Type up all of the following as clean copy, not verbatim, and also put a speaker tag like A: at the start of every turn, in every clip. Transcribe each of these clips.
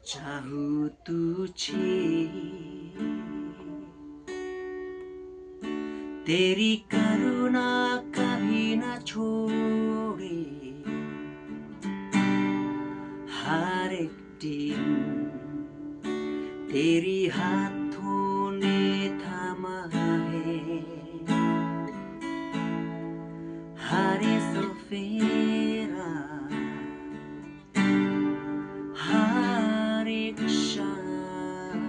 A: चाहूं तुझे तेरी करुणा कभी न छोड़े हर एक दिन तेरी हाथों ने थामा है हर सफेरा हर एक शाम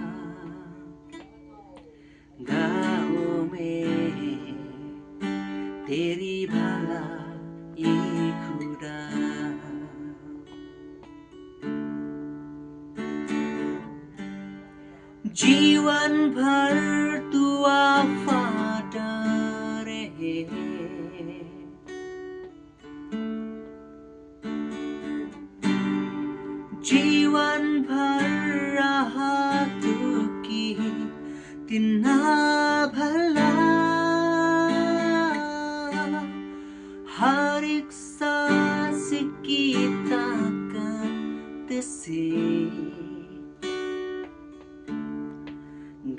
A: गाँव में तेरी भला ये खुदा जीवन भर तू वफादार है जीवन भर रहा तू की तिना भला हर एक सांस की ताकत से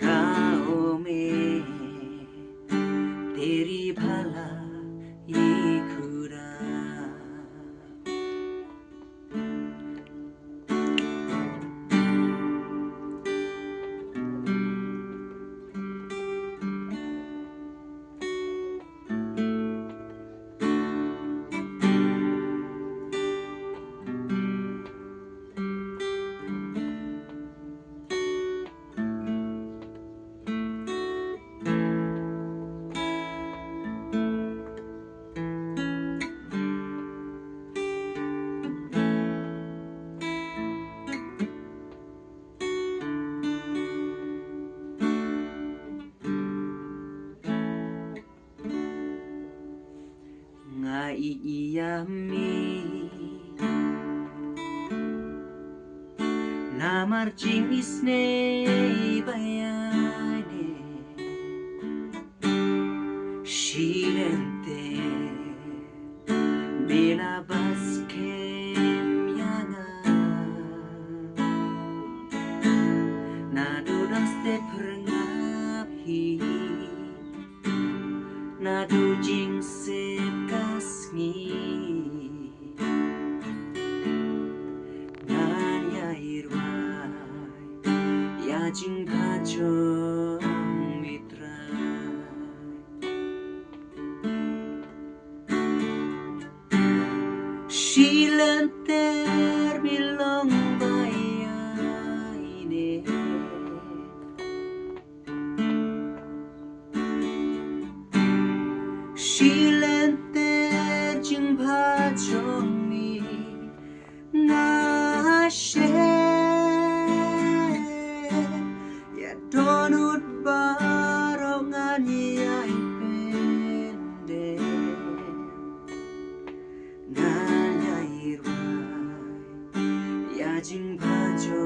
A: गाँव में तेरी भला ये खुदा Iiyami namarjing isne bayane shilente bela baskem yana nadudaste perngapi nadujing sepkasngi Yajing bajong mitra Shilenter bilong bayaine Shilenter jing bajong mi nashe Donut barongan yai pende Nanya irwai Yajing bajo